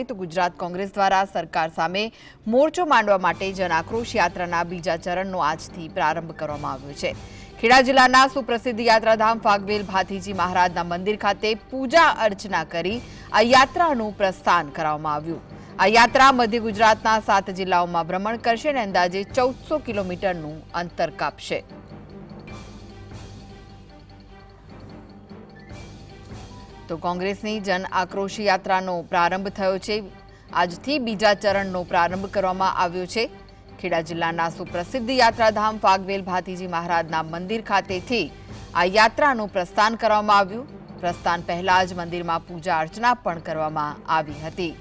તો ગુજરાત કોંગ્રેસ દ્વારા સરકાર સામે મોરચો માંડવા માટે જન આક્રોશ યાત્રાના બીજા ચરણનો આજથી પ્રારંભ કરવામાં આવ્યો છે। ખેડા જિલ્લાના સુપ્રસિદ્ધ યાત્રાધામ ફાગવેલ ભાથીજી મહારાજના મંદિર ખાતે પૂજા અર્ચના કરી આ યાત્રાનું પ્રસ્થાન કરવામાં આવ્યું। આ યાત્રા મધ્ય ગુજરાતના 7 જિલ્લાઓમાં ભ્રમણ કરશે અને અંદાજે 1400 કિલોમીટરનું અંતર કાપશે। તો કોંગ્રેસની જન આક્રોશ યાત્રાનો પ્રારંભ થયો છે। આજથી બીજા ચરણનો પ્રારંભ કરવામાં આવ્યો છે। ખેડા જિલ્લાના સુપ્રસિદ્ધ યાત્રાધામ ફાગવેલ ભાથીજી મહારાજના મંદિર ખાતેથી આ યાત્રાનું પ્રસ્થાન કરવામાં આવ્યું। પ્રસ્થાન પહેલા જ મંદિરમાં પૂજા અર્ચના પણ કરવામાં આવી હતી।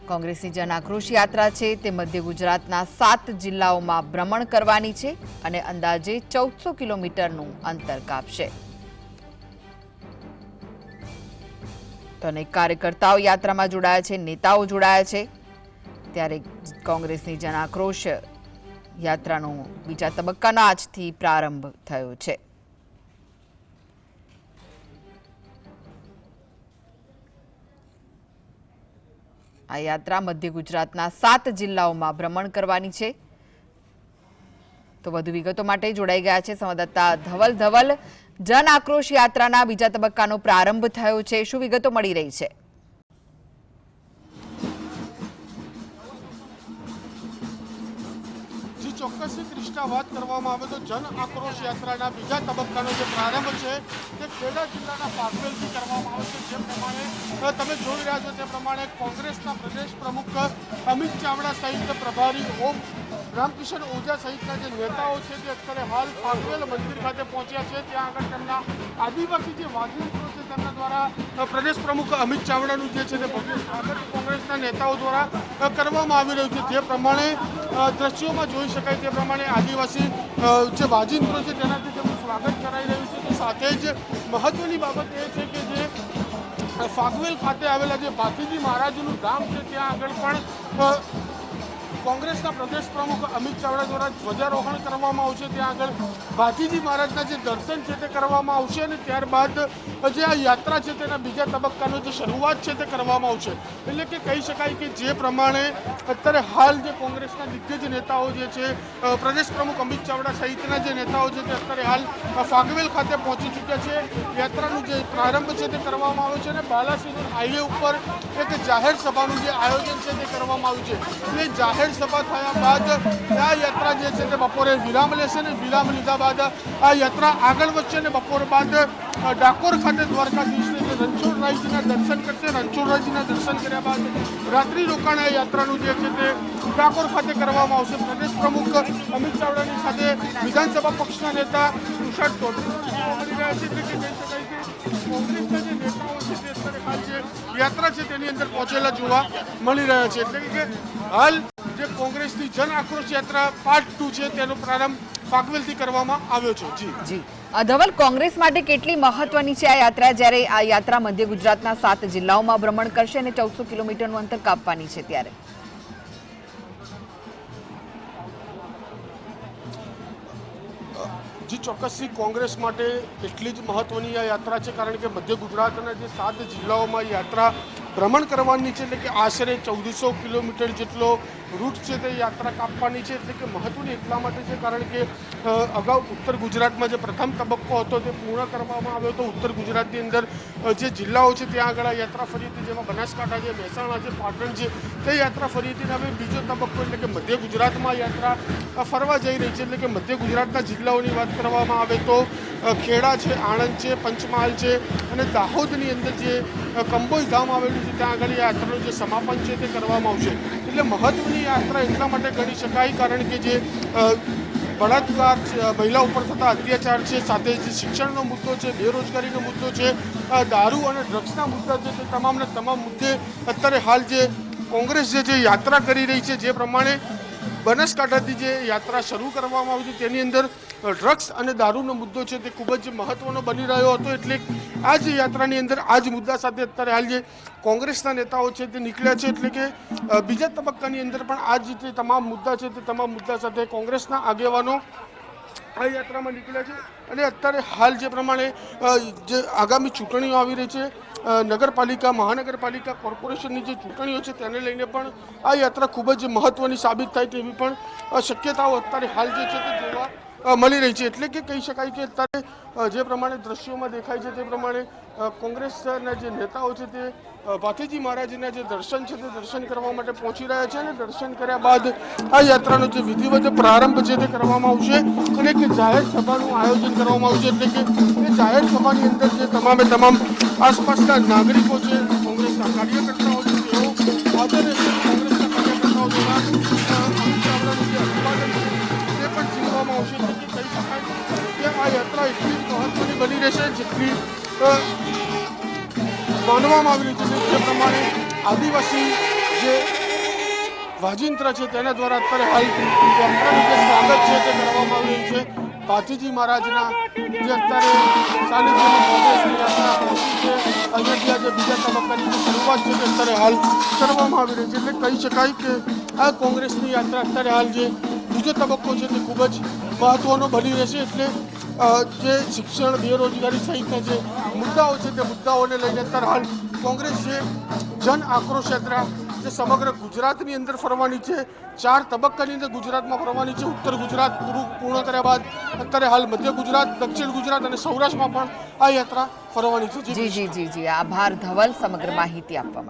કોંગ્રેસની જન આક્રોશ યાત્રા છે તે મધ્ય ગુજરાતના 7 જિલ્લાઓમાં ભ્રમણ કરવાની છે અને અંદાજે 1400 કિલોમીટરનું અંતર કાપશે। તો અનેક કાર્યકર્તાઓ યાત્રામાં જોડાયા છે, નેતાઓ જોડાયા છે। ત્યારે કોંગ્રેસની જન આક્રોશ યાત્રાનો બીજા તબક્કાનો આજથી પ્રારંભ થયો છે। આ યાત્રા મધ્ય ગુજરાતના 7 જિલ્લાઓમાં ભ્રમણ કરવાની છે। તો વધુ વિગતો માટે જોડાઈ ગયા છે સંવાદદાતા ધવલ। જન આક્રોશ યાત્રાના બીજા તબક્કાનો પ્રારંભ થયો છે, શું વિગતો મળી રહી છે? જી ચોક્કસથી કૃષ્ણા વાત કરવામાં આવે તો જન આક્રોશ યાત્રાના બીજા તબક્કાનો જે પ્રારંભ છે તે ખેડા જિલ્લાના ફાગવેલથી કરવામાં આવશે। જે પ્રમાણે તમે જોઈ રહ્યા છો તે પ્રમાણે કોંગ્રેસના પ્રદેશ પ્રમુખ અમિત ચાવડા સહિત પ્રભારી ઓમ રામકિશન ઓઝા સહિતના જે નેતાઓ છે તે અત્યારે હાલ ફાગવેલ મંદિર ખાતે પહોંચ્યા છે। ત્યાં આગળ તેમના આદિવાસી જે વાઘિંત્રો છે તેમના દ્વારા પ્રદેશ પ્રમુખ અમિત ચાવડાનું જે છે તે ભવ્ય સ્વાગત કોંગ્રેસના નેતાઓ દ્વારા કરવામાં આવી રહ્યું છે। જે પ્રમાણે દ્રશ્યોમાં જોઈ શકાય તે પ્રમાણે આદિવાસી જે વાજિંત્રો છે તેનાથી તેમનું સ્વાગત કરાઈ રહ્યું છે। તો સાથે જ મહત્વની બાબત એ છે કે જે ફાગવેલ ખાતે આવેલા જે ભાથીજી મહારાજનું ધામ છે ત્યાં આગળ પણ કોંગ્રેસના પ્રદેશ પ્રમુખ અમિત ચાવડા દ્વારા ધ્વજારોહણ કરવામાં આવશે। ત્યાં આગળ ભાથીજી મહારાજના જે દર્શન છે તે કરવામાં આવશે અને ત્યારબાદ જે આ યાત્રા છે તેના બીજા તબક્કાનો જે શરૂઆત છે તે કરવામાં આવશે। એટલે કે કહી શકાય કે જે પ્રમાણે અત્યારે હાલ જે કોંગ્રેસના દિગ્ગજ નેતાઓ જે છે પ્રદેશ પ્રમુખ અમિત ચાવડા સહિતના જે નેતાઓ છે તે અત્યારે હાલ ફાગવેલ ખાતે પહોંચી ચૂક્યા છે। યાત્રાનું જે પ્રારંભ છે તે કરવામાં આવ્યો છે અને બાલાસિનોર હાઈવે ઉપર એક જાહેર સભાનું જે આયોજન છે તે કરવામાં આવ્યું છે। એટલે જાહેર સભા થયા બાદ આ યાત્રા જે છે તે બપોરે વિરામ લેશે અને વિરામ લીધા બાદ આ યાત્રા આગળ વધશે અને બપોર બાદ ડાકોર ખાતે દ્વારકાધીશને રણછોડરાયજીના દર્શન કરશે। રણછોડરાયજીના દર્શન કર્યા બાદ રાત્રિ રોકાણ આ યાત્રાનું જે છે તે ડાકોર ખાતે કરવામાં આવશે। પ્રદેશ પ્રમુખ અમિત ચાવડાની સાથે વિધાનસભા પક્ષના નેતા તુષાર ચૌધરી મળી રહ્યા છે। એટલે કે કહી શકાય કે કોંગ્રેસના જે નેતાઓ છે તે અત્યારે હાલ જે યાત્રા છે તેની અંદર પહોંચેલા જોવા મળી રહ્યા છે। એટલે કે હાલ જે કોંગ્રેસની જન આક્રોશ યાત્રા પાર્ટ 2 છે તેનો પ્રારંભ ફાગવેલથી કરવામાં આવ્યો છે। જી ધવલ, કોંગ્રેસ માટે કેટલી મહત્વની છે આ યાત્રા, જ્યારે આ યાત્રા મધ્ય ગુજરાતના 7 જિલ્લાઓમાં ભ્રમણ કરશે અને 1400 કિલોમીટરનું અંતર કાપવાની છે? ત્યારે જી ચોક્કસથી કોંગ્રેસ માટે એટલી જ મહત્વની આ યાત્રા છે કારણ કે મધ્ય ગુજરાતના જે 7 જિલ્લાઓમાં યાત્રા ભ્રમણ કરવાની છે। એટલે કે આશરે 1400 કિલોમીટર જેટલો રૂટ છે તે યાત્રા કાપવાની છે। એટલે કે મહત્વની એટલા માટે છે કારણ કે અગાઉ ઉત્તર ગુજરાતમાં જે પ્રથમ તબક્કો હતો તે પૂર્ણ કરવામાં આવ્યો હતો। ઉત્તર ગુજરાતની અંદર જે જિલ્લાઓ છે ત્યાં આગળ આ યાત્રા ફરી હતી, જેમાં બનાસકાંઠા છે, મહેસાણા છે, પાટણ છે તે યાત્રા ફરી હતી। હવે બીજો તબક્કો એટલે કે મધ્ય ગુજરાતમાં યાત્રા ફરવા જઈ રહી છે। એટલે કે મધ્ય ગુજરાતના જિલ્લાઓની વાત કરવામાં આવે તો ખેડા છે, આણંદ છે, પંચમહાલ છે અને દાહોદની અંદર જે કંબોઈ ધામ આવેલું છે ત્યાં આગળ યાત્રાનું જે સમાપન છે તે કરવામાં આવશે। એટલે મહત્વની યાત્રા એટલા માટે ગણી શકાય કારણ કે જે બળાત્કાર મહિલા ઉપર થતા અત્યાચાર છે, સાથે જે શિક્ષણનો મુદ્દો છે, બેરોજગારીનો મુદ્દો છે, દારૂ અને ડ્રગ્સના મુદ્દા છે તે તમામને તમામ મુદ્દે અત્યારે હાલ જે કોંગ્રેસ જે યાત્રા કરી રહી છે, જે પ્રમાણે બનાસકાંઠાથી જે યાત્રા શરૂ કરવામાં આવી છે તેની અંદર ડ્રગ્સ અને દારૂનો મુદ્દો છે તે ખૂબ જ મહત્વનો બની રહ્યો હતો। એટલે આ જ યાત્રાની અંદર આ જ મુદ્દા સાથે અત્યારે હાલ જે કોંગ્રેસના નેતાઓ છે તે નીકળ્યા છે। એટલે કે બીજા તબક્કાની અંદર પણ આ જ તમામ મુદ્દા છે તે તમામ મુદ્દા સાથે કોંગ્રેસના આગેવાનો આ યાત્રામાં નીકળ્યા છે અને અત્યારે હાલ જે પ્રમાણે જે આગામી ચૂંટણીઓ આવી રહી છે, નગરપાલિકા, મહાનગરપાલિકા, કોર્પોરેશનની જે ચૂંટણીઓ છે તેને લઈને પણ આ યાત્રા ખૂબ જ મહત્વની સાબિત થાય તેવી પણ શક્યતાઓ અત્યારે હાલ જે છે તે જોવા મળી રહી છે. એટલે કે કહી શકાય કે અત્યારે જે પ્રમાણે દ્રશ્યોમાં દેખાય છે તે પ્રમાણે કોંગ્રેસના જે નેતાઓ છે તે ભાથીજી મહારાજના જે દર્શન છે તે દર્શન કરવા માટે પહોંચી રહ્યા છે અને દર્શન કર્યા બાદ આ યાત્રાનો જે વિધિવત પ્રારંભ છે તે કરવામાં આવશે અને એક જાહેર સભાનું આયોજન કરવામાં આવશે. એટલે કે એ જાહેર સભાની અંદર જે તમામે તમામ આસપાસના નાગરિકો છે, કોંગ્રેસના કાર્યકર્તાઓ છે, તેઓ હાજર રહેશે. કોંગ્રેસના કાર્યકર્તાઓ દ્વારા અમિત ચાવડાનું જે અભિવાદન છે તે પણ ઝીલવામાં આવશે. એટલે કે કહી શકાય કે આ યાત્રા એટલી જ મહત્વની બની રહેશે જેટલી માનવામાં આવી રહ્યું છે. જે પ્રમાણે આદિવાસી જે વાજિંત્ર છે તેના દ્વારા અત્યારે હાલ યાત્રાનું જે સ્વાગત છે તે કરવામાં આવી રહ્યું છે. ભાથીજી મહારાજના જે અત્યારે સાનિધ્યમાં કોંગ્રેસની યાત્રા પહોંચી છે, અહીંયાથી આજે બીજા તબક્કાની જે શરૂઆત છે તે અત્યારે હાલ કરવામાં આવી રહી છે. એટલે કહી શકાય કે આ કોંગ્રેસની યાત્રા અત્યારે હાલ જે બીજો તબક્કો છે તે ખૂબ જ મહત્વનો બની રહેશે. એટલે જે શિક્ષણ, બેરોજગારી સહિતના જે મુદ્દાઓ છે તે મુદ્દાઓને લઈને અત્યારે હાલ કોંગ્રેસ જે જન આક્રોશ યાત્રા જે સમગ્ર ગુજરાતની અંદર ફરવાની છે, 4 તબક્કાની અંદર ગુજરાતમાં ફરવાની છે. ઉત્તર ગુજરાત પૂર્ણ કર્યા બાદ અત્યારે હાલ મધ્ય ગુજરાત, દક્ષિણ ગુજરાત અને સૌરાષ્ટ્રમાં પણ આ યાત્રા ફરવાની છે. જી આભાર ધવલ સમગ્ર માહિતી આપવા માટે.